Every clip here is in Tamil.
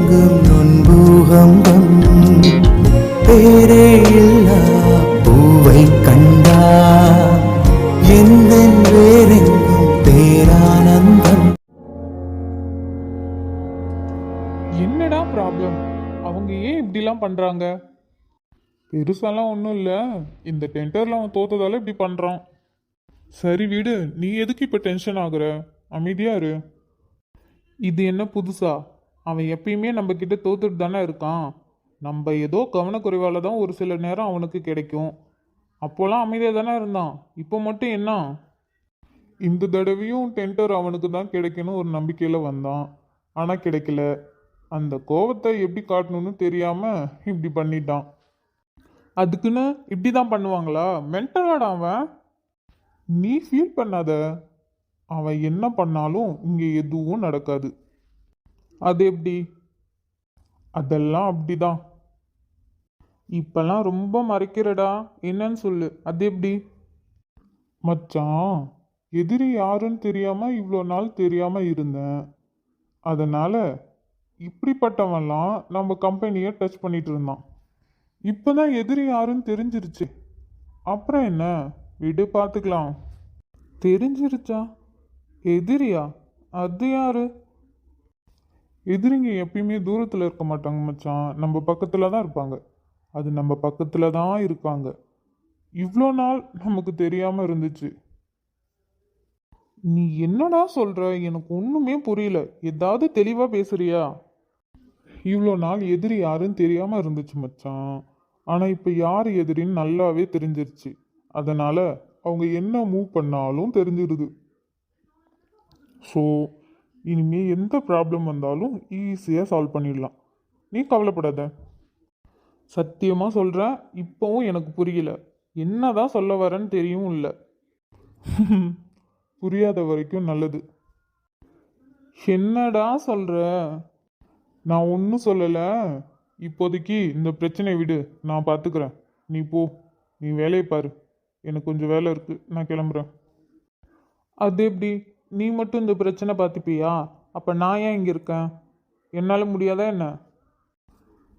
எங்கும் நொன்பூகம்பம் பேரே இல்லா பூவை கண்டா எந்த வேறெங்கும் பேரானந்தம். என்னடா ப்ராப்ளம்? அவங்க ஏன் இப்படிலாம் பண்ணுறாங்க? பெருசாலாம் ஒன்றும் இல்லை, இந்த டெண்டரில் அவன் தோத்ததால இப்படி பண்ணுறான். சரி விடு, நீ எதுக்கு இப்போ டென்ஷன் ஆகுற? அமைதியா இரு. இது என்ன புதுசா? அவன் எப்பயுமே நம்ம கிட்ட தோத்துட்டு தானே இருக்கான். நம்ம ஏதோ கவனக்குறைவால தான் ஒரு சில நேரம் அவனுக்கு கிடைக்கும். அப்போலாம் அமைதியாக தானே இருந்தான். இப்போ மட்டும் என்ன? இந்த தடவையும் டெண்டர் அவனுக்கு தான் கிடைக்கணும் ஒரு நம்பிக்கையில் வந்தான். ஆனால் கிடைக்கல. அந்த கோவத்தை எப்படி காட்டணும்னு தெரியாமல் இப்படி பண்ணிட்டான். அதுக்குன்னு இப்படி தான் பண்ணுவாங்களா? மென்டலாடா அவன். நீ ஃபீல் பண்ணாத. அவன் என்ன பண்ணாலும் இங்கே எதுவும் நடக்காது. அது எப்படி? அதெல்லாம் அப்படிதான். இப்பெல்லாம் ரொம்ப மறைக்கிறடா. என்னன்னு சொல்லு, அது எப்படி? மச்சான், எதிரி யாருன்னு தெரியாம இவ்வளோ நாள் தெரியாம இருந்தேன். அதனால இப்படிப்பட்டவன்லாம் நம்ம கம்பெனியை டச் பண்ணிட்டு இருந்தான். இப்போதான் எதிரி யாருன்னு தெரிஞ்சிருச்சு. அப்புறம் என்ன, விடு பார்த்துக்கலாம். தெரிஞ்சிருச்சா? எதிரியா? அது யாரு? எதிரிங்க எப்பயுமே தூரத்தில் இருக்க மாட்டாங்க மச்சான், நம்ம பக்கத்தில் தான் இருப்பாங்க. அது நம்ம பக்கத்தில் தான் இருக்காங்க. இவ்வளோ நாள் நமக்கு தெரியாமல் இருந்துச்சு. நீ என்னடா சொல்ற? எனக்கு ஒன்றுமே புரியல. ஏதாவது தெளிவாக பேசுறியா? இவ்வளோ நாள் எதிரி யாருன்னு தெரியாமல் இருந்துச்சு மச்சான். ஆனால் இப்போ யார் எதிரின்னு நல்லாவே தெரிஞ்சிருச்சு. அதனால் அவங்க என்ன மூவ் பண்ணாலும் தெரிஞ்சிருது. ஸோ இனிமே எந்த ப்ராப்ளம் வந்தாலும் ஈஸியாக சால்வ் பண்ணிடலாம். நீ கவலைப்படாத. சத்தியமாக சொல்கிறேன், இப்போவும் எனக்கு புரியல. என்னதான் சொல்ல வரேன்னு தெரியவும் இல்லை. புரியாத வரைக்கும் நல்லது. என்னடா சொல்கிற? நான் ஒன்றும் சொல்லலை. இப்போதைக்கு இந்த பிரச்சனையை விடு, நான் பார்த்துக்கிறேன். நீ போ, நீ வேலையை பாரு. எனக்கு கொஞ்சம் வேலை இருக்குது, நான் கிளம்புறேன். அது எப்படி? நீ மட்டும் இந்த பிரச்சனை பார்த்துப்பியா? அப்போ நான் ஏன் இங்கே இருக்கேன்? என்னால் முடியாதா என்ன?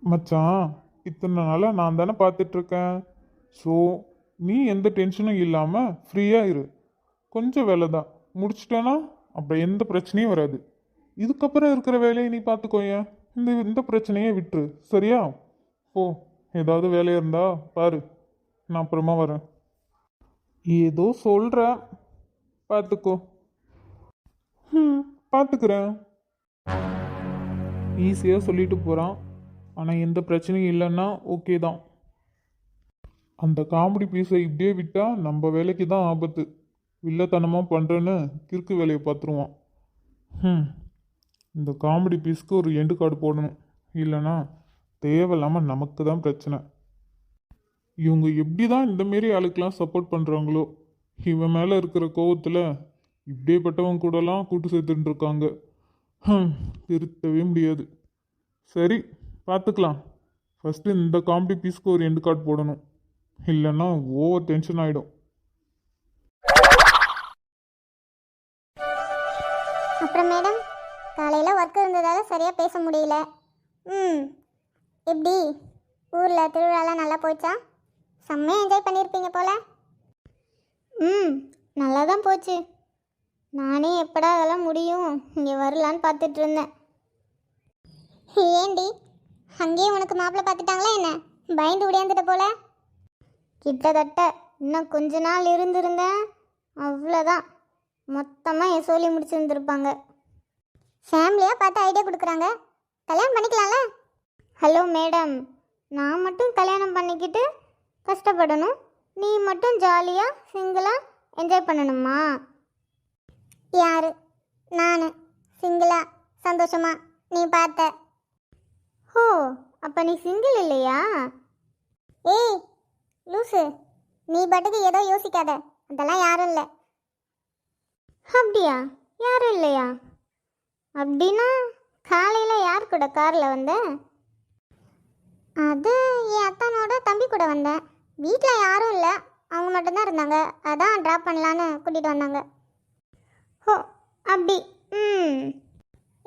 மச்சான், இத்தனை நாளாக நான் தானே பார்த்துட்ருக்கேன். ஸோ நீ எந்த டென்ஷனும் இல்லாமல் ஃப்ரீயாக இரு. கொஞ்சம் வேலை தான், முடிச்சிட்டேன்னா அப்புறம் எந்த பிரச்சனையும் வராது. இதுக்கப்புறம் இருக்கிற வேலையை நீ பார்த்துக்கோயேன். இந்த இந்த பிரச்சனையே விட்டுரு, சரியா? ஓ, ஏதாவது வேலையாக இருந்தா பாரு, நான் அப்புறமா வரேன். ஏதோ சொல்கிற, பார்த்துக்கோ. பார்த்துக்கிறேன். ஈஸியாக சொல்லிட்டு போகிறான். ஆனால் எந்த பிரச்சனையும் இல்லைன்னா ஓகே தான். அந்த காமெடி பீஸை இப்படியே விட்டால் நம்ம வேலைக்கு தான் ஆபத்து. வில்லத்தனமாக பண்ணுறேன்னு கிறுக்கு வேலையை பார்த்துருவான். இந்த காமெடி பீஸ்க்கு ஒரு எண்டு கார்டு போடணும். இல்லைன்னா தேவையில்லாமல் நமக்கு தான் பிரச்சனை. இவங்க எப்படி தான் இந்தமாரி ஆளுக்கெல்லாம் சப்போர்ட் பண்ணுறாங்களோ. இவன் மேலே இருக்கிற கோவத்தில் இப்படியேப்பட்டவங்க கூடலாம் கூட்டு சேர்த்துட்டு இருக்காங்க. திருத்தவே முடியாது. சரி, பார்த்துக்கலாம். ஃபஸ்ட்டு இந்த காமெடி பீஸ்க்கு ஒரு எண்டு கார்டு போடணும். இல்லைன்னா ஓவர் டென்ஷன் ஆகிடும். அப்புறம் மேடம், காலையில் ஒர்க் இருந்ததால் சரியாக பேச முடியல. எப்படி ஊரில் திருவிழாலாம் நல்லா போச்சா? செம்மையாக என்ஜாய் பண்ணியிருப்பீங்க போல. நல்லா தான் போச்சு. நானே எப்படா அதெல்லாம் முடியும் இங்கே வரலான்னு பார்த்துட்டு இருந்தேன். ஏண்டி, அங்கேயும் உனக்கு மாப்பிள்ளை பார்த்துட்டாங்களா என்ன? பயந்து உடையாந்துட்ட போல. கிட்டத்தட்ட இன்னும் கொஞ்ச நாள் இருந்திருந்தேன், அவ்வளோதான். மொத்தமாக என் சொல்லி முடிச்சிருந்துருப்பாங்க. ஃபேமிலியாக பார்த்து ஐடியா கொடுக்குறாங்க, கல்யாணம் பண்ணிக்கலாம்ல? ஹலோ மேடம், நான் மட்டும் கல்யாணம் பண்ணிக்கிட்டு கஷ்டப்படணும், நீ மட்டும் ஜாலியாக சிங்கிளாக என்ஜாய் பண்ணணுமா? யார்? நான் சிங்கிளாக சந்தோஷமா நீ பார்த்த? ஓ, அப்போ நீ சிங்கிள் இல்லையா? ஏய் லூசு, நீ பாட்டுக்கு ஏதோ யோசிக்காத. அதெல்லாம் யாரும் இல்லை. அப்படியா? யாரும் இல்லையா? அப்படின்னா காலையில் யார் கூட காரில் வந்த? அது என் அத்தானோட தம்பி கூட வந்தேன். வீட்டில் யாரும் இல்லை, அவங்க மட்டும்தான் இருந்தாங்க. அதான் ட்ராப் பண்ணலான்னு கூட்டிகிட்டு வந்தாங்க. ஓ அப்படி.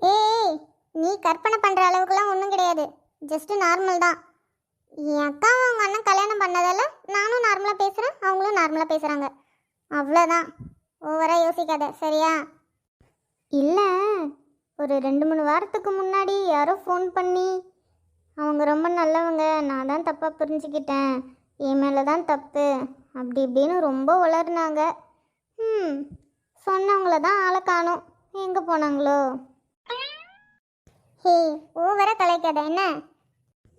ஏய் நீ கற்பனை பண்ணுற அளவுக்குலாம் ஒன்றும் கிடையாது, ஜஸ்ட் நார்மல் தான். என் அக்காவும் அவங்க அண்ணன் கல்யாணம் பண்ணதால நானும் நார்மலாக பேசுகிறேன், அவங்களும் நார்மலாக பேசுகிறாங்க, அவ்வளோதான். ஓவராக யோசிக்காத சரியா? இல்லை, ஒரு 2-3 வாரத்துக்கு முன்னாடி யாரோ ஃபோன் பண்ணி அவங்க ரொம்ப நல்லவங்க, நான் தான் தப்பாக புரிஞ்சுக்கிட்டேன், என் மேலே தான் தப்பு அப்படி இப்படின்னு ரொம்ப வளர்னாங்க. சொன்னவங்கள தான் ஆளை காணோம், எங்கே போனாங்களோ? ஹே, ஓவராக கலைக்காத என்ன?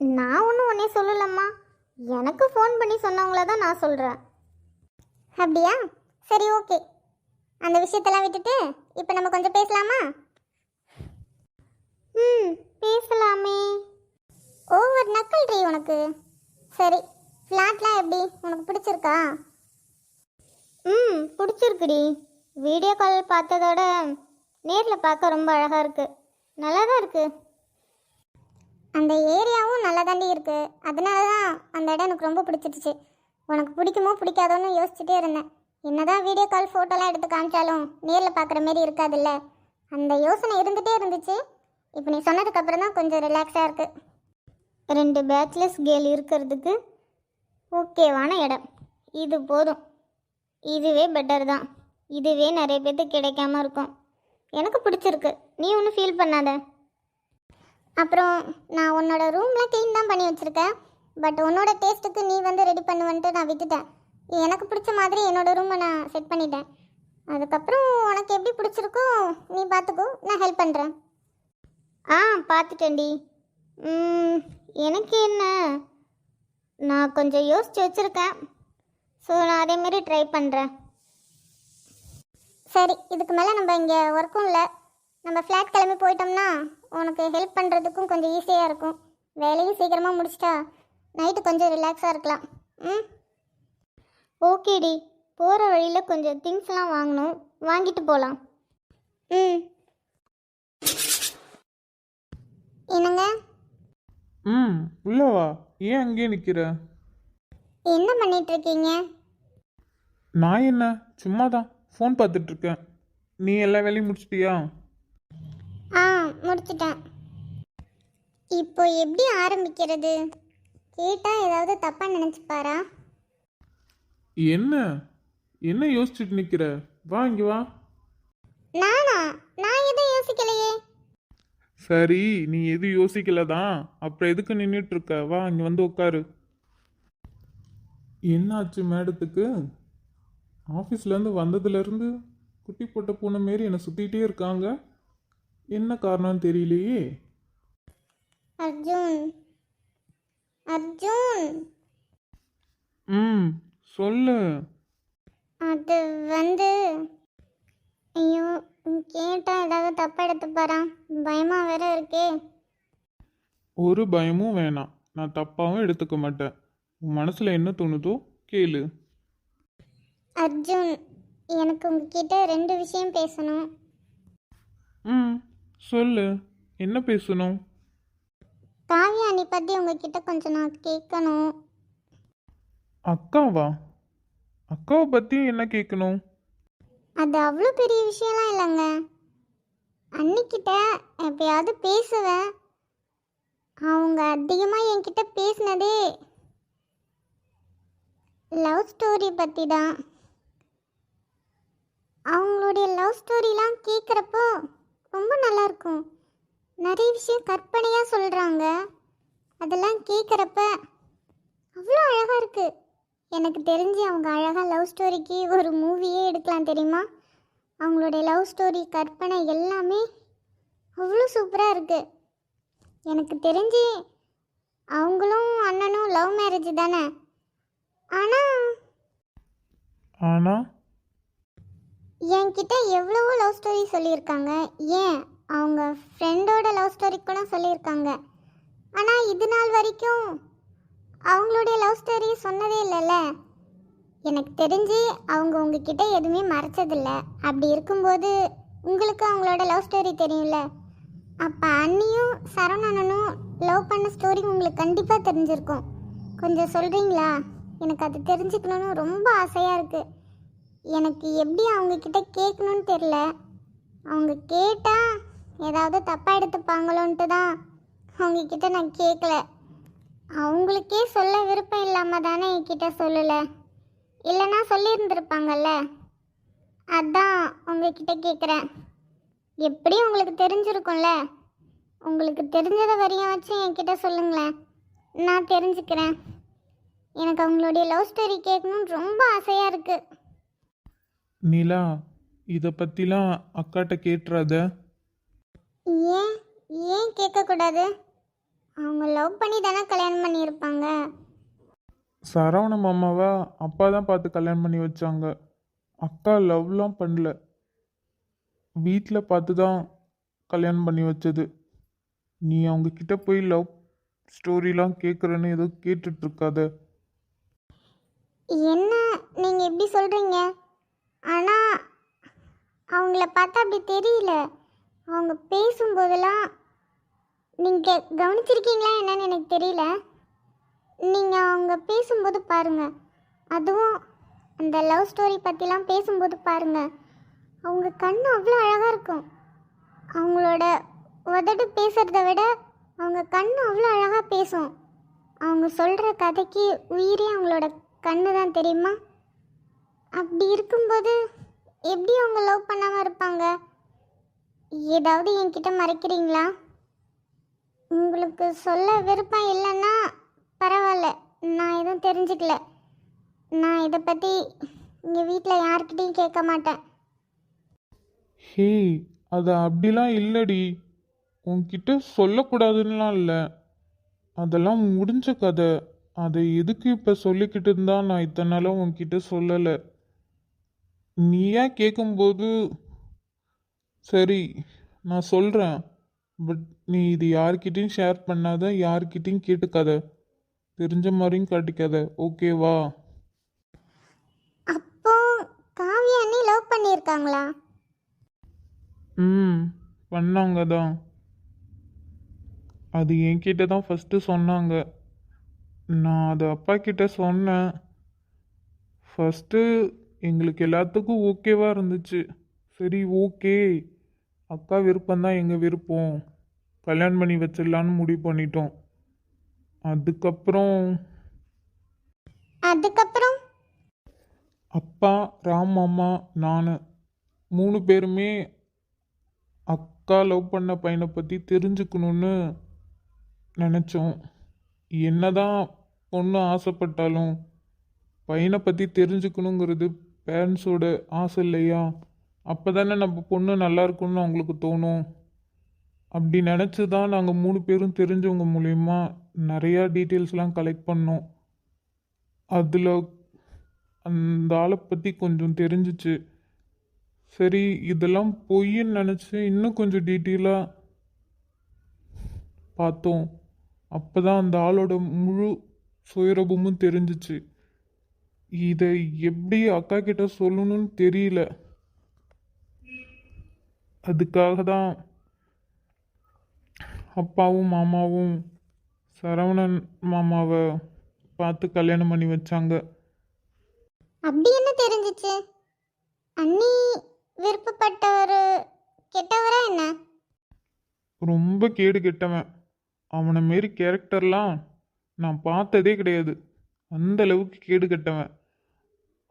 நான் ஒன்றும் உன்னே சொல்லலம்மா, எனக்கு ஃபோன் பண்ணி சொன்னவங்கள தான் நான் சொல்கிறேன். அப்படியா? சரி, ஓகே. அந்த விஷயத்தெல்லாம் விட்டுட்டு இப்போ நம்ம கொஞ்சம் பேசலாமா? பேசலாமே. ஓவர் நக்கல்றி உனக்கு. சரி, ஃப்ளாட்லாம் எப்படி, உனக்கு பிடிச்சிருக்கா? பிடிச்சிருக்குடி. வீடியோ கால் பார்த்ததோட நேரில் பார்க்க ரொம்ப அழகாக இருக்குது, நல்லா தான் இருக்குது. அந்த ஏரியாவும் நல்லா தாண்டி இருக்குது, அதனால தான் அந்த இடம் எனக்கு ரொம்ப பிடிச்சிருச்சு. உனக்கு பிடிக்குமோ பிடிக்காதோன்னு யோசிச்சுட்டே இருந்தேன். என்னதான் வீடியோ கால் ஃபோட்டோலாம் எடுத்து காமிச்சாலும் நேரில் பார்க்குற மாரி இருக்காதுல்ல, அந்த யோசனை இருந்துகிட்டே இருந்துச்சு. இப்போ நீ சொன்னதுக்கப்புறம் தான் கொஞ்சம் ரிலாக்ஸாக இருக்குது. 2 பேச்சுலர்ஸ் கேர்ள் இருக்கிறதுக்கு ஓகேவான இடம் இது போதும். இதுவே பெட்டர் தான், இதுவே நிறைய பேர்த்துக்கு கிடைக்காம இருக்கும். எனக்கு பிடிச்சிருக்கு, நீ ஒன்றும் ஃபீல் பண்ணாத. அப்புறம் நான் உன்னோட ரூம்லாம் க்ளீன் தான் பண்ணி வச்சுருக்கேன், பட் உன்னோட டேஸ்ட்டுக்கு நீ வந்து ரெடி பண்ணுவன்ட்டு நான் விட்டுட்டேன். எனக்கு பிடிச்ச மாதிரி என்னோடய ரூமை நான் செட் பண்ணிட்டேன். அதுக்கப்புறம் உனக்கு எப்படி பிடிச்சிருக்கோ நீ பார்த்துக்கோ, நான் ஹெல்ப் பண்ணுறேன். பார்த்துட்டேன்டி. எனக்கு என்ன, நான் கொஞ்சம் யோசித்து வச்சுருக்கேன், ஸோ நான் அதேமாரி ட்ரை பண்ணுறேன். சரி, இதுக்கு மேலே நம்ம இங்கே ஒர்க்கும் இல்லை, நம்ம ஃப்ளாட் கிளம்பி போயிட்டோம்னா உனக்கு ஹெல்ப் பண்ணுறதுக்கும் கொஞ்சம் ஈஸியாக இருக்கும். வேலையும் சீக்கிரமாக முடிச்சிட்டா நைட்டு கொஞ்சம் ரிலாக்ஸாக இருக்கலாம். ஓகேடி, போகிற வழியில் கொஞ்சம் திங்ஸ்லாம் வாங்கணும், வாங்கிட்டு போகலாம். என்னங்க? உள்ளவா, ஏன் அங்கேயே நிற்கிற? என்ன பண்ணிட்டு இருக்கீங்க? நான் என்ன, சும்மா தான் ஃபோன் பார்த்துட்ருக்கேன். நீ எல்லா வேலையும் முடிச்சிட்டியா? முடிச்சிட்டேன். இப்போ எப்படி ஆரம்பிக்கிறது? கேட்டால் ஏதாவது தப்பாக நினச்சிப்பாரா? என்ன என்ன யோசிச்சுட்டு நிற்கிற? வா இங்கே வா. நான் எதுவும் யோசிக்கலையே. சரி, நீ எதுவும் யோசிக்கல தான், அப்புறம் எதுக்கு நின்றுட்டு இருக்க? வா இங்கே வந்து உட்காரு. என்னாச்சு மேடத்துக்கு? ஆஃபீஸ்லேருந்து வந்ததுலேருந்து குட்டி போட்ட பூனை மாரி என்னை சுற்றிக்கிட்டே இருக்காங்க, என்ன காரணம்னு தெரியலையே. அர்ஜுன். சொல்லு. அது வந்து, ஐயோ, கேட்டால் ஏதாவது தப்பாக எடுத்துப்பாரா, பயமாக வேற இருக்கே. ஒரு பயமும் வேணாம், நான் தப்பாகவும் எடுத்துக்க மாட்டேன். உன் மனசில் என்ன தோணுதோ கேளு. அர்ஜுன், எனக்கு உங்ககிட்ட 2 விஷயம் பேசணும். சொல்லு, என்ன பேசணும்? காவியா அண்ணி பற்றி உங்ககிட்ட கொஞ்சம் நான் கேட்கணும். அக்காவா? அக்காவை பற்றி என்ன கேட்கணும்? அது அவ்வளோ பெரிய விஷயம்லாம் இல்லைங்க. அன்னிக்கிட்ட எப்பயாவது பேசுவேன், அவங்க அதிகமாக என்கிட்ட பேசினதே லவ் ஸ்டோரி பற்றி தான். அவங்களுடைய லவ் ஸ்டோரிலாம் கேட்குறப்போ ரொம்ப நல்லாயிருக்கும். நிறைய விஷயம் கற்பனையாக சொல்கிறாங்க, அதெல்லாம் கேட்குறப்ப அவ்வளோ அழகாக இருக்குது. எனக்கு தெரிஞ்சு அவங்க அழகாக லவ் ஸ்டோரிக்கு ஒரு மூவியே எடுக்கலாம் தெரியுமா? அவங்களுடைய லவ் ஸ்டோரி கற்பனை எல்லாமே அவ்வளோ சூப்பராக இருக்குது. எனக்கு தெரிஞ்சு அவங்களும் அண்ணனும் லவ் மேரேஜ் தானே. ஆனால் என்கிட்ட எவ்வளவோ லவ் ஸ்டோரி சொல்லியிருக்காங்க, ஏன் அவங்க ஃப்ரெண்டோட லவ் ஸ்டோரி கூட சொல்லியிருக்காங்க. ஆனால் இது நாள் வரைக்கும் அவங்களுடைய லவ் ஸ்டோரி சொன்னதே இல்லைல்ல. எனக்கு தெரிஞ்சு அவங்க உங்ககிட்ட எதுவுமே மறைச்சதில்லை. அப்படி இருக்கும்போது உங்களுக்கு அவங்களோட லவ் ஸ்டோரி தெரியும்ல. அப்போ அண்ணியும் சரவணனும் லவ் பண்ண ஸ்டோரி உங்களுக்கு கண்டிப்பாக தெரிஞ்சிருக்கும். கொஞ்சம் சொல்கிறீங்களா? எனக்கு அது தெரிஞ்சுக்கணுன்னு ரொம்ப ஆசையாக இருக்குது. எனக்கு எப்படி அவங்கக்கிட்ட கேட்கணுன்னு தெரில. அவங்க கேட்டால் ஏதாவது தப்பாக எடுத்துப்பாங்களோன்ட்டு தான் அவங்கக்கிட்ட நான் கேட்கல. அவங்களுக்கே சொல்ல விருப்பம் இல்லாமல் தானே என்கிட்ட சொல்லலை, இல்லைன்னா சொல்லியிருந்திருப்பாங்கல்ல. அதான் உங்ககிட்ட கேட்குறேன். எப்படி உங்களுக்கு தெரிஞ்சிருக்கும்ல, உங்களுக்கு தெரிஞ்சதை வரையும் வச்சு என்கிட்ட சொல்லுங்களேன், நான் தெரிஞ்சுக்கிறேன். எனக்கு அவங்களுடைய லவ் ஸ்டோரி கேட்கணுன்னு ரொம்ப ஆசையாக இருக்குது. நிலா, இதை பற்றிலாம் அக்காட்ட கேட்டுறாத. ஏன் ஏன் கேட்கக்கூடாது? அவங்க லவ் பண்ணி தானே கல்யாணம் பண்ணியிருப்பாங்க. சரவண மாமாவை அப்பா தான் பார்த்து கல்யாணம் பண்ணி வச்சாங்க. அக்கா லவ்லாம் பண்ணல, வீட்டில் பார்த்து தான் கல்யாணம் பண்ணி வச்சது. நீ அவங்க கிட்ட போய் லவ் ஸ்டோரிலாம் கேட்குறேன்னு ஏதோ கேட்டுட்ருக்காத. என்ன நீங்கள் எப்படி சொல்கிறீங்க? ஆனால் அவங்கள பார்த்தா அப்படி தெரியல. அவங்க பேசும்போதெல்லாம் நீங்கள் கவனிச்சிருக்கீங்களா என்னன்னு எனக்கு தெரியல. நீங்கள் அவங்க பேசும்போது பாருங்கள், அதுவும் அந்த லவ் ஸ்டோரி பற்றிலாம் பேசும்போது பாருங்கள், அவங்க கண் அவ்வளோ அழகாக இருக்கும். அவங்களோட உதடு பேசுகிறத விட அவங்க கண் அவ்வளோ அழகாக பேசும். அவங்க சொல்கிற கதைக்கு உயிரே அவங்களோட கண்ணு தான், தெரியுமா? அப்படி இருக்கும்போது எப்படி அவங்க லவ் பண்ணாமல் இருப்பாங்க? ஏதாவது என்கிட்ட மறைக்கிறீங்களா? உங்களுக்கு சொல்ல விருப்பம் இல்லைன்னா பரவாயில்ல, நான் எதுவும் தெரிஞ்சுக்கல. நான் இதை பற்றி இங்கே வீட்டில் யார்கிட்டையும் கேட்க மாட்டேன். ஹே, அது அப்படிலாம் இல்லடி. உன்கிட்ட சொல்லக்கூடாதுன்னெலாம் இல்லை, அதெல்லாம் முடிஞ்ச கதை. அதை எதுக்கு இப்போ சொல்லிக்கிட்டு இருந்தா நான் இத்தனை நாளும் உன்கிட்ட சொல்லலை. நீயா கேட்கும்போது சரி நான் சொல்கிறேன், பட் நீ இது யார்கிட்டையும் ஷேர் பண்ணாத, யார்கிட்டையும் கேட்டுக்காத, தெரிஞ்ச மாதிரியும் காட்டிக்காத, ஓகேவா? அப்போ காவியா அண்ணி லவ் பண்ணியிருக்காங்களா? பண்ணாங்க தான். அது என்கிட்ட தான் ஃபஸ்ட்டு சொன்னாங்க. நான் அதை அப்பா கிட்ட சொன்னேன். ஃபஸ்ட்டு எங்களுக்கு எல்லாத்துக்கும் ஓகேவாக இருந்துச்சு. சரி ஓகே, அக்கா விருப்பம்தான் எங்கள் விருப்பம், கல்யாணம் பண்ணி வச்சிடலான்னு முடிவு பண்ணிட்டோம். அதுக்கப்புறம் அப்பா, ராம் மாமா, நான் 3 பேருமே அக்கா லவ் பண்ண பையனை பற்றி தெரிஞ்சுக்கணுன்னு நினச்சோம். என்னதான் பொண்ணு ஆசைப்பட்டாலும் பையனை பற்றி தெரிஞ்சுக்கணுங்கிறது பேரண்ட்ஸோட ஆசை இல்லையா? அப்போ தானே நம்ம பொண்ணு நல்லா இருக்குன்னு அவங்களுக்கு தோணும். அப்படி நினச்சி தான் நாங்கள் 3 பேரும் தெரிஞ்சவங்க மூலயமா நிறையா டீட்டெயில்ஸ்லாம் கலெக்ட் பண்ணோம். அதில் அந்த ஆளை பற்றி கொஞ்சம் தெரிஞ்சிச்சு. சரி இதெல்லாம் பொய்ன்னு நினச்சி இன்னும் கொஞ்சம் டீட்டெயிலாக பார்த்தோம். அப்போ தான் அந்த ஆளோட முழு சுயரூபமும் தெரிஞ்சிச்சு. இதை எப்படி அக்கா கிட்ட சொல்லணும்னு தெரியல. அதுக்காக தான் அப்பாவும் மாமாவும் சரவணன் மாமாவை பார்த்து கல்யாணம் பண்ணி வச்சாங்க. அப்படி என்ன தெரிஞ்சிச்சு? அண்ணி விருப்பப்பட்டவர் கெட்டவரா என்ன? ரொம்ப கேடு கெட்டவன். அவனை மாரி கேரக்டர்லாம் நான் பார்த்ததே கிடையாது. அந்த அளவுக்கு கேடு கெட்டவன்.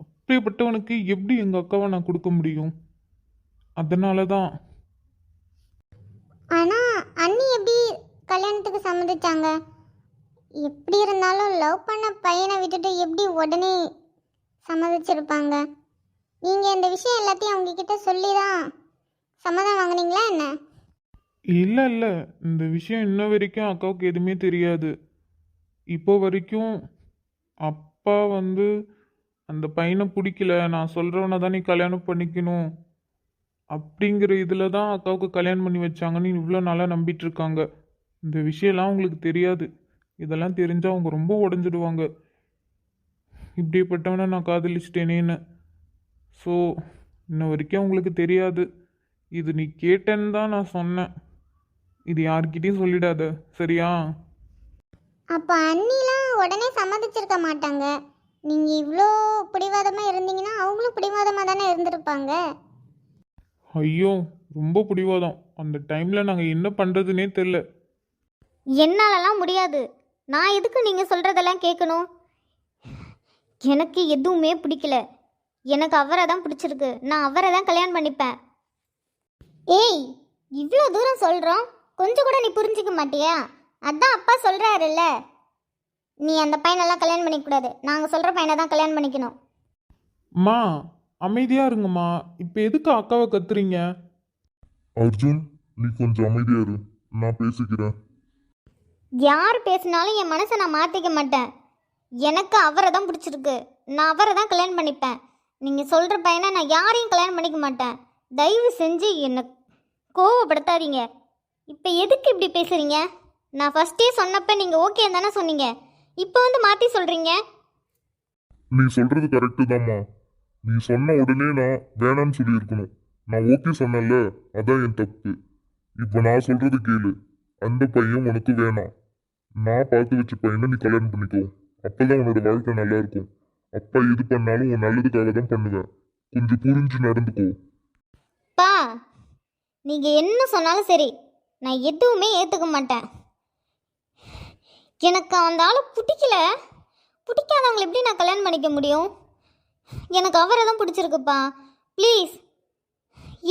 அப்படிப்பட்டவனுக்கு எப்படி எங்கள் அக்காவை நான் கொடுக்க முடியும்? அதனால தான். ஆனால் அண்ணி எப்படி கல்யாணத்துக்கு சம்மதிச்சாங்க? எப்படி இருந்தாலும் லவ் பண்ண பையனை விட்டுட்டு எப்படி உடனே சம்மதிச்சிருப்பாங்க? நீங்கள் இந்த விஷயம் எல்லாத்தையும் அவங்கக்கிட்ட சொல்லி தான் சம்மதம் வாங்குனீங்களா என்ன? இல்லை இல்லை, இந்த விஷயம் இன்ன வரைக்கும் அக்காவுக்கு எதுவுமே தெரியாது. இப்போ வரைக்கும் அப்பா அந்த பையனை பிடிக்கல, நான் சொல்கிறவனை தான் நீ கல்யாணம் பண்ணிக்கணும் அப்படிங்கிற இதில் தான் அக்காவுக்கு கல்யாணம் பண்ணி வச்சாங்கன்னு இவ்வளோ நாளாக நம்பிட்டு இருக்காங்க. இந்த விஷயம்லாம் அவங்களுக்கு தெரியாது. இதெல்லாம் தெரிஞ்சால் அவங்க ரொம்ப உடஞ்சிடுவாங்க. இப்படிப்பட்டவனை நான் காதலிச்சிட்டேனேன்னு. ஸோ இன்ன வரைக்கும் அவங்களுக்கு தெரியாது. இது நீ கேட்டேன்னு தான் நான் சொன்னேன். இது யார்கிட்டையும் சொல்லிடாத, சரியா? அப்போ அண்ணிலாம் உடனே சம்மதிச்சிருக்க மாட்டாங்க. நீங்கள் இவ்வளோ பிடிவாதமாக இருந்தீங்கன்னா அவங்களும் பிடிவாதமாக தானே இருந்திருப்பாங்க. ஐயோ ரொம்ப பிடிவாதம். அந்த டைமில் நாங்கள் என்ன பண்ணுறதுனே தெரில. என்னாலலாம் முடியாது. நான் எதுக்கு நீங்கள் சொல்கிறதெல்லாம் கேட்கணும்? எனக்கு எதுவுமே பிடிக்கல. எனக்கு அவரை தான் பிடிச்சிருக்கு. நான் அவரை தான் கல்யாணம் பண்ணிப்பேன். ஏய், இவ்வளோ தூரம் சொல்கிறோம், கொஞ்சம் கூட நீ புரிஞ்சிக்க மாட்டியா? அதான் அப்பா சொல்கிறாருல்ல, நீ அந்த பையனெல்லாம் கல்யாணம் பண்ணிக்கூடாது. நாங்கள் சொல்கிற பையனை தான் கல்யாணம் பண்ணிக்கணும். அம்மா அமைதியாக இருங்கம்மா. இப்போ எதுக்கு அக்காவை கத்துறீங்க? அர்ஜுன், நீ கொஞ்சம் அமைதியா இரு, நான் பேசிக்கிறேன். யார் பேசினாலும் என் மனசை நான் மாற்றிக்க மாட்டேன். எனக்கு அவரை தான் பிடிச்சிருக்கு. நான் அவரை தான் கல்யாணம் பண்ணிப்பேன். நீங்கள் சொல்கிற பையனை நான் யாரையும் கல்யாணம் பண்ணிக்க மாட்டேன். தயவு செஞ்சு என்னை கோவப்படுத்தாதீங்க. இப்போ எதுக்கு இப்படி பேசுகிறீங்க? நான் ஃபஸ்ட்டே சொன்னப்போ நீங்கள் ஓகே தானே சொன்னீங்க. இப்போ வந்து மாற்றி சொல்கிறீங்க. நீ சொல்றது கரெக்டு தாம்மா. நீ சொன்ன உடனே நான் வேணான்னு சொல்லியிருக்கணும். நான் ஓகே சொன்னேன்ல, அதான் என் தப்பு. இப்போ நான் சொல்றது கேளு. அந்த பையன் உனக்கு வேணாம். நான் பார்த்து வச்ச பையனை நீ கல்யாணம் பண்ணிக்கோ. அப்பதான் உன்னோட வாழ்க்கை நல்லா இருக்கும். அப்பா எது பண்ணாலும் உன் நல்லதுக்காக தான் பண்ணுவேன். கொஞ்சம் புரிஞ்சு நடந்துக்கோ. பா, நீங்கள் என்ன சொன்னாலும் சரி, நான் எதுவுமே ஏற்றுக்க மாட்டேன். எனக்கு அந்த ஆளை பிடிக்கல. பிடிக்காதவங்களை எப்படி நான் கல்யாணம் பண்ணிக்க முடியும்? எனக்கு அவரை தான் பிடிச்சிருக்குப்பா. ப்ளீஸ்,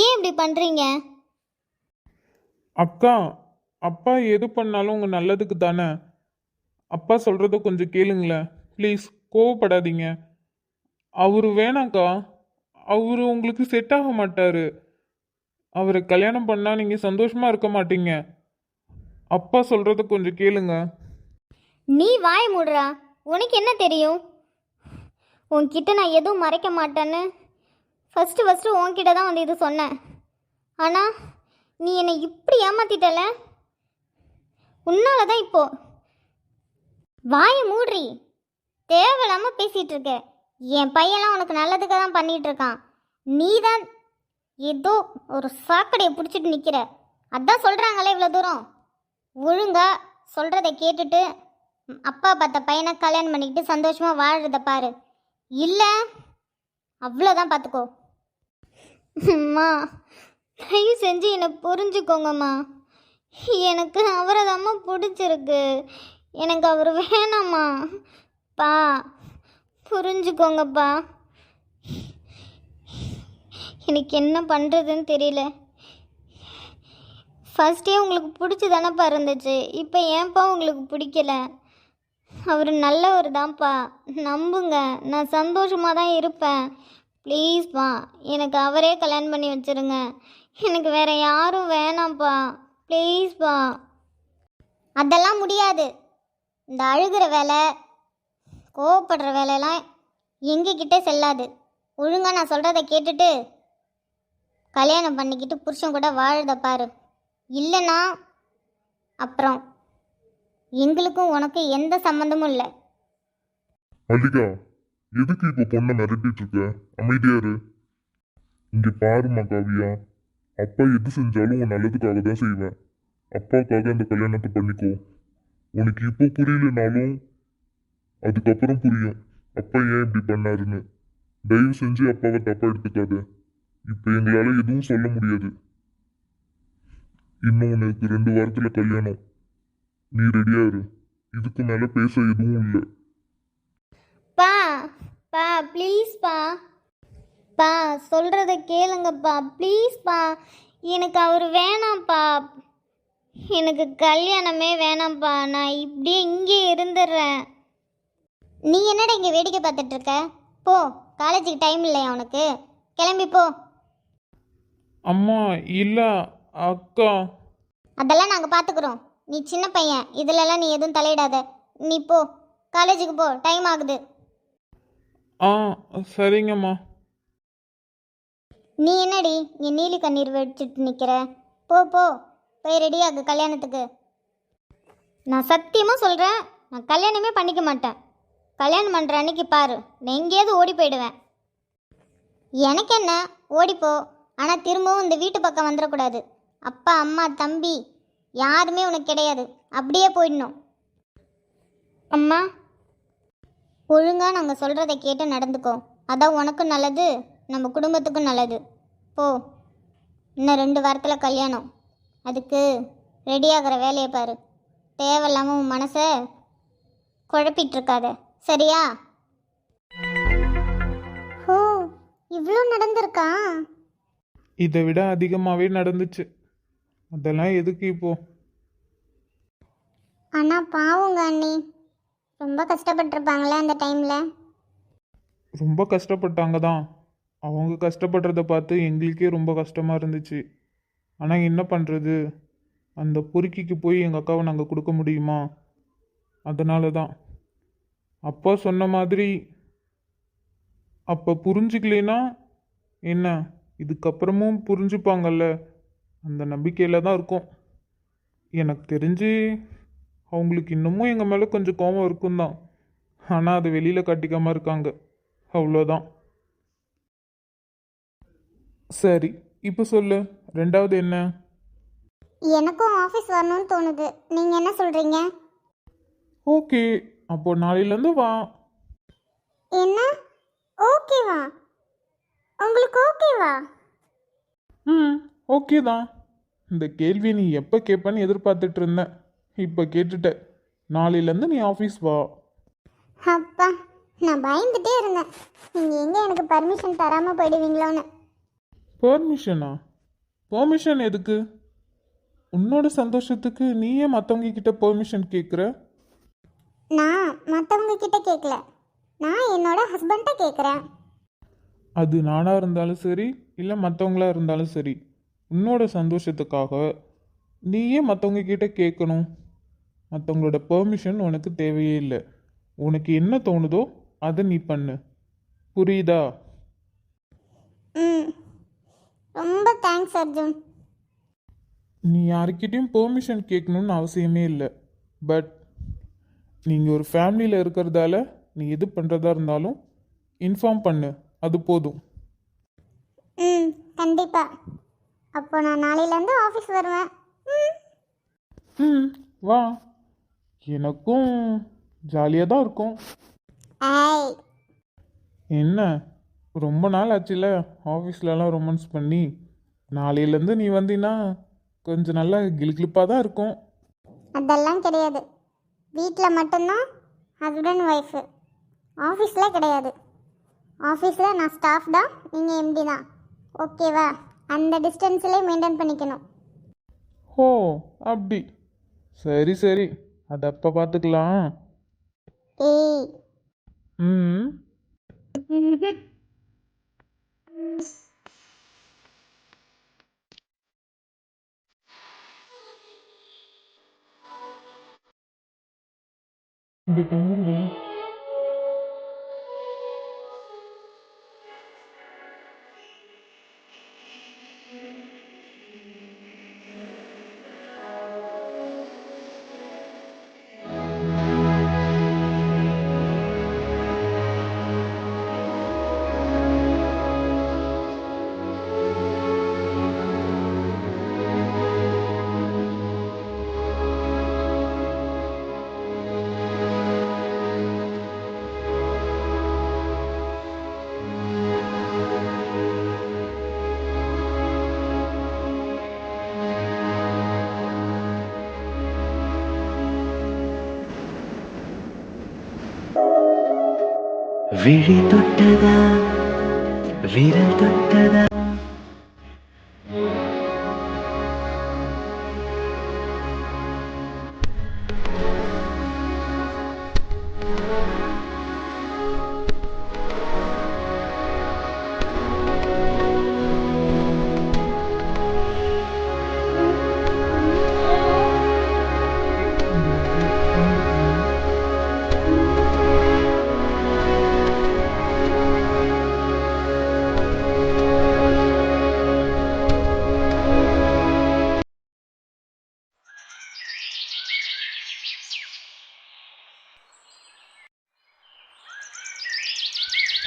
ஏன் இப்படி பண்ணுறீங்க? அக்கா, அப்பா எது பண்ணாலும் உங்கள் நல்லதுக்கு தானே. அப்பா சொல்கிறத கொஞ்சம் கேளுங்களேன் ப்ளீஸ். கோவப்படாதீங்க. அவரு வேணாக்கா. அவரு உங்களுக்கு செட் ஆக மாட்டார். அவரை கல்யாணம் பண்ணால் நீங்கள் சந்தோஷமாக இருக்க மாட்டீங்க. அப்பா சொல்கிறத கொஞ்சம் கேளுங்க. நீ வாய் மூடுறா. உனக்கு என்ன தெரியும்? உன்கிட்ட நான் எதுவும் மறைக்க மாட்டேன்னு ஃபஸ்ட்டு உன்கிட்ட தான் வந்து இது சொன்னேன். ஆனால் நீ என்னை இப்படி ஏமாத்திட்டல. உன்னால தான் இப்போ. வாயை மூடுறி. தேவையில்லாமல் பேசிகிட்டு இருக்க. என் பையன்லாம் உனக்கு நல்லதுக்காக தான் பண்ணிகிட்டு இருக்கான். நீ தான் ஏதோ ஒரு சாக்கடையை பிடிச்சிட்டு நிற்கிற. அதான் சொல்கிறாங்களே இவ்வளோ தூரம். ஒழுங்கா சொல்கிறத கேட்டுட்டு அப்பா பார்த்த பையனை கல்யாணம் பண்ணிக்கிட்டு சந்தோஷமாக வாழ்கிறத பாரு. இல்லை அவ்வளோதான், பார்த்துக்கோ. அம்மா, தயவு செஞ்சு என்னை புரிஞ்சுக்கோங்கம்மா. எனக்கு அவரை தாம்மா பிடிச்சிருக்கு. எனக்கு அவர் வேணாம்மா. பா, புரிஞ்சுக்கோங்கப்பா. எனக்கு என்ன பண்ணுறதுன்னு தெரியல. ஃபஸ்ட்டே உங்களுக்கு பிடிச்சி தானேப்பா இருந்துச்சு. இப்போ ஏன்ப்பா உங்களுக்கு பிடிக்கல? அவர் நல்லவர் தான்ப்பா, நம்புங்க. நான் சந்தோஷமாக தான் இருப்பேன். ப்ளீஸ்ப்பா, எனக்கு அவரே கல்யாணம் பண்ணி வச்சுருங்க. எனக்கு வேறு யாரும் வேணாம்ப்பா, ப்ளீஸ்ப்பா. அதெல்லாம் முடியாது. இந்த அழுகிற வேலை, கோவப்படுற வேலையெல்லாம் எங்ககிட்ட செல்லாது. ஒழுங்காக நான் சொல்கிறத கேட்டுட்டு கல்யாணம் பண்ணிக்கிட்டு புருஷன் கூட வாழுத பாரு. இல்லைன்னா அப்புறம் எங்களுக்கும் உனக்கு எந்த சம்மந்தமும் இல்லை. மல்லிகா, எதுக்கு இப்போ பொண்ணை மிரட்டிட்டு இருக்க? அமைதியா இரு. இங்க பாருமா காவியா, அப்பா எது செஞ்சாலும் உன் நல்லதுக்காக தான் செய்வேன். அப்பாவுக்காக அந்த கல்யாணத்தை பண்ணிக்கோ. உனக்கு இப்போ புரியலனாலும் அதுக்கப்புறம் புரியும் அப்பா ஏன் இப்படி பண்ணாருன்னு. தயவு செஞ்சு அப்பாவை தப்பா எடுத்துக்காத. இப்போ எங்களால எதுவும் சொல்ல முடியாது. இன்னும் உனக்கு 2 வாரத்துல கல்யாணம். நீ ரெடியா இரு. இதுக்கு மேல பேச எதுவும் இல்லை. பா பா ப்ளீஸ்ப்பா. பா, சொல்கிறத கேளுங்கப்பா, ப்ளீஸ்ப்பா. எனக்கு அவர் வேணாம்ப்பா. எனக்கு கல்யாணமே வேணாம்ப்பா. நான் இப்படியே இங்கே இருந்துடுறேன். நீ என்னடா இங்கே வேடிக்கை பார்த்துட்ருக்க? போ, காலேஜுக்கு டைம் இல்லையா உனக்கு? கிளம்பி போ. அம்மா இல்லை அக்கா. அதெல்லாம் நாங்கள் பார்த்துக்குறோம். நீ சின்ன பையன், இதிலெல்லாம் நீ எதுவும் தலையிடாத. நீ போ, காலேஜுக்கு போ, டைம் ஆகுது. ஆ சரிங்கம்மா. நீ என்னடி இங்கே நீலி கண்ணீர் வச்சுட்டு நிற்கிற? போ போ, போய் ரெடியாகு கல்யாணத்துக்கு. நான் சத்தியமாக சொல்கிறேன், நான் கல்யாணமே பண்ணிக்க மாட்டேன். கல்யாணம் பண்ணுற அன்னைக்கு பாரு, நான் எங்கேயாவது ஓடி போயிடுவேன். எனக்கு என்ன, ஓடிப்போ. ஆனால் திரும்பவும் இந்த வீட்டு பக்கம் வந்துடக்கூடாது. அப்பா அம்மா தம்பி யாருமே உனக்கு கிடையாது. அப்படியே போயிடணும். அம்மா, ஒழுங்காக நாங்கள் சொல்கிறத கேட்டு நடந்துக்கோ. அதான் உனக்கும் நல்லது, நம்ம குடும்பத்துக்கும் நல்லது. போ. இன்னும் 2 வாரத்தில் கல்யாணம். அதுக்கு ரெடியாகிற வேலையை பாரு. தேவையில்லாமல் உன் மனசை குழப்பிட்டு இருக்காத, சரியா? ஓ, இவ்வளோ நடந்திருக்கா? இதை விட அதிகமாகவே நடந்துச்சு. அதெல்லாம் எதுக்கு இப்போ? ஆனால் பாவங்க அண்ணி, ரொம்ப கஷ்டப்பட்டிருப்பாங்களே அந்த டைமில். ரொம்ப கஷ்டப்பட்டாங்க தான். அவங்க கஷ்டப்படுறத பார்த்து எங்களுக்கே ரொம்ப கஷ்டமாக இருந்துச்சு. ஆனால் என்ன பண்ணுறது, அந்த பொறுக்கிக்கு போய் எங்கள் அக்காவை நாங்கள் கொடுக்க முடியுமா? அதனால தான் அப்பா சொன்ன மாதிரி அப்போ புரிஞ்சுக்கலைன்னா என்ன, இதுக்கப்புறமும் புரிஞ்சுப்பாங்கல்ல, அந்த நம்பிக்கையில் தான் இருக்கும். எனக்கு தெரிஞ்சு அவங்களுக்கு இன்னமும் எங்கள் மேலே கொஞ்சம் கோபம் இருக்கும் தான். ஆனால் அதை வெளியில் காட்டிக்காமல் இருக்காங்க, அவ்வளோதான். சரி, இப்போ சொல்லு, ரெண்டாவது என்ன? எனக்கும் ஆஃபீஸ் வரணும்னு தோணுது. நீங்கள் என்ன சொல்கிறீங்க? ஓகே, அப்போ நாளையிலேருந்து வா. என்ன? ஓகேவா? உங்களுக்கு ஓகேவா? ம், ஓகே தான். இந்த கேள்வி நீ எப்போ கேட்பேன்னு எதிர்பார்த்துட்டு இருந்தேன். இப்போ கேட்டுட்ட. நாளையிலேருந்து நீ ஆஃபீஸ் வா. அப்பா, நான் பயந்துட்டே இருந்தேன் நீங்கள் எங்கே எனக்கு பர்மிஷன் தராமல் போயிடுவீங்களோன்னு. பெர்மிஷனா? பெர்மிஷன் எதுக்கு? உன்னோட சந்தோஷத்துக்கு நீயே மற்றவங்க கிட்ட பெர்மிஷன் கேட்குற? நான் மற்றவங்க கிட்ட கேட்கல, நான் என்னோட ஹஸ்பண்ட்டை கேட்குறேன். அது நானாக இருந்தாலும் சரி, இல்லை மற்றவங்களா இருந்தாலும் சரி, உன்னோட சந்தோஷத்துக்காக நீயே மற்றவங்க கிட்ட கேட்கணும். மற்றவங்களோட பெர்மிஷன் உனக்கு தேவையே இல்லை. உனக்கு என்ன தோணுதோ அதை நீ பண்ணு, புரியுதா? ம், ரொம்ப தேங்க்ஸ் அர்ஜுன். நீ யாருக்கிட்டையும் பெர்மிஷன் கேட்கணுன்னு அவசியமே இல்லை. பட் நீங்கள் ஒரு ஃபேமிலியில் இருக்கிறதால நீ எது பண்ணுறதா இருந்தாலும் இன்ஃபார்ம் பண்ணு, அது போதும். ம், கண்டிப்பாக. அப்போ நான் நாளையிலேருந்து ஆஃபீஸ் வருவேன். ம். ம், வா. எனக்கும் ஜாலியாக தான் இருக்கும். ஐய், என்ன, ரொம்ப நாள் ஆச்சுல ஆஃபீஸ்லலாம் ரொமான்ஸ் பண்ணி. நாளையிலேருந்து நீ வந்தீன்னா கொஞ்சம் நல்லா கிளுகிளுப்பாக தான் இருக்கும். அதெல்லாம் கிடையாது. வீட்டில் மட்டும்தான் ஹஸ்பண்ட் ஒய்ஃபு, ஆஃபீஸில் கிடையாது. ஆஃபீஸில் நான் ஸ்டாஃப் தான், நீங்கள் எம்டி தான். ஓகேவா? அந்த டிஸ்டன்ஸ்லேயே மெயின்டைன் பண்ணிக்கணும். ஓ, அப்படி. சரி சரி, அது அப்போ பார்த்துக்கலாம். ஏய். ம். இப்படி பண்ணுங்க. விழி தொட்டதா விரல் தொட்டதா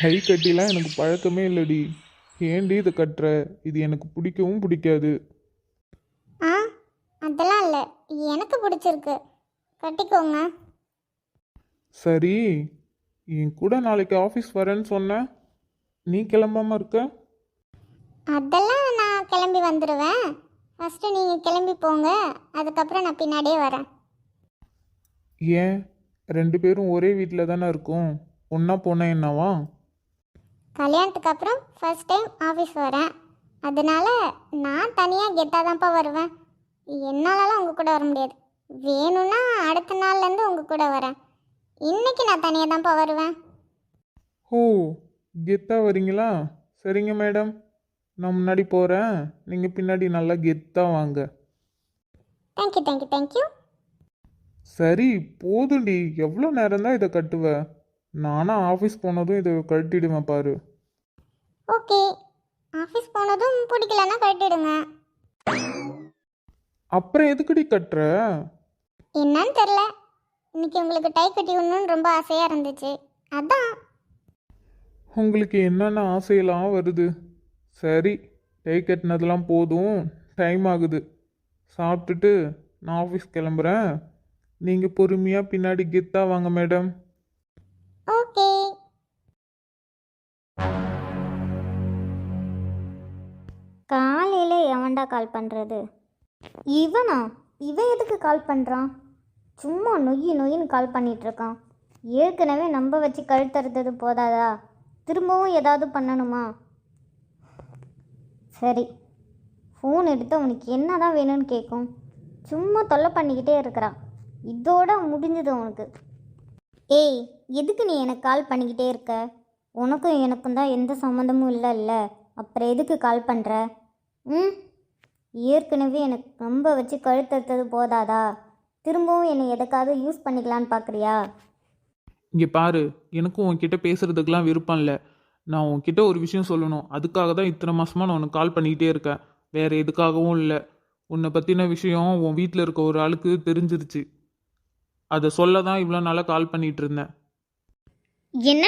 கை கட்டிலாம் எனக்கு பழக்கமே இல்லடி. ஏண்டி இதை கட்டுற? இது எனக்கு பிடிக்கவும் பிடிக்காது. ஆ, அதெல்லாம் இல்லை, எனக்கு பிடிச்சிருக்கு, கட்டிக்கோங்க. சரி, என் கூட நாளைக்கு ஆஃபீஸ் வரேன்னு சொன்ன, நீ கிளம்பாம இருக்க? அதெல்லாம் நான் கிளம்பி வந்துடுவேன். ஃபஸ்ட்டு நீங்கள் கிளம்பி போங்க, அதுக்கப்புறம் நான் பின்னாடியே வரேன். ஏன் 2 பேரும் ஒரே வீட்டில் தானே இருக்கோம், ஒன்றா போனால் என்னவா? கல்யாணத்துக்கு அப்புறம் ஃபர்ஸ்ட் டைம் ஆஃபீஸ் வரேன், அதனால நான் தனியாக கெத்தாக தான்ப்பா வருவேன். என்னாலலாம் உங்கள் கூட வர முடியாது. வேணும்னா அடுத்த நாள்லேருந்து உங்கள் கூட வரேன். இன்னைக்கு நான் தனியாக தான்ப்பா வருவேன். ஓ, கெத்தா வரீங்களா? சரிங்க மேடம், நான் முன்னாடி போகிறேன், நீங்கள் பின்னாடி நல்லா கெத்தா வாங்க. Thank you thank you thank you. சரி போதுண்டி, எவ்வளோ நேரம் தான் இதை கட்டுவ? நானும் ஆஃபீஸ் போனதும் இதை கட்டிடுவேன் பாரு. ஓகே, ஆஃபீஸ் போனதும் பிடிக்கலன்னா கட்டிடுங்க. அப்புறம் எதுக்குடி கட்டுற? என்னன்னு தெரில, இன்னைக்கு உங்களுக்கு டை கட்டி விடணும்னு ரொம்ப ஆசையாக இருந்துச்சு, அதான். உங்களுக்கு என்னென்ன ஆசையெல்லாம் வருது? சரி, டை கட்டினதெல்லாம் போதும், டைம் ஆகுது. சாப்பிட்டுட்டு நான் ஆஃபீஸ் கிளம்புறேன். நீங்கள் பொறுமையாக பின்னாடி கெத்தா வாங்க மேடம். ஓகே. காலையில் எவன்டா கால் பண்ணுறது? இவனா? இவன் எதுக்கு கால் பண்ணுறான்? சும்மா நொய்யி நொய்யின்னு கால் பண்ணிகிட்ருக்கான். ஏற்கனவே நம்ப வச்சு கழுத்தறுத்தது போதாதா, திரும்பவும் ஏதாவது பண்ணணுமா? சரி, ஃபோன் எடுத்து அவனுக்கு என்ன தான் வேணும்னு கேட்கும். சும்மா தொல்லை பண்ணிக்கிட்டே இருக்கிறான். இதோட முடிஞ்சது உனக்கு. ஏய், எதுக்கு நீ எனக்கு கால் பண்ணிக்கிட்டே இருக்க? உனக்கும் எனக்கும் தான் எந்த சம்மந்தமும் இல்லைல்ல, அப்புறம் எதுக்கு கால் பண்ணுற? ஏற்கனவே எனக்கு ரொம்ப வச்சு கழுத்தறுத்தது போதாதா, திரும்பவும் என்னை எதுக்காவது யூஸ் பண்ணிக்கலான்னு பார்க்குறியா? இங்கே பாரு, எனக்கும் உன்கிட்ட பேசுகிறதுக்கெலாம் விருப்பம் இல்லை. நான் உன்கிட்ட ஒரு விஷயம் சொல்லணும், அதுக்காக தான் இத்தனை மாதமாக நான் உனக்கு கால் பண்ணிக்கிட்டே இருக்கேன். வேறு எதுக்காகவும் இல்லை. உன்னை பற்றின விஷயம் உன் வீட்டில் இருக்க ஒரு ஆளுக்கு தெரிஞ்சிருச்சு. அதை சொல்ல தான் இவ்வளோ நாளாக கால் பண்ணிகிட்டு இருந்தேன். என்ன?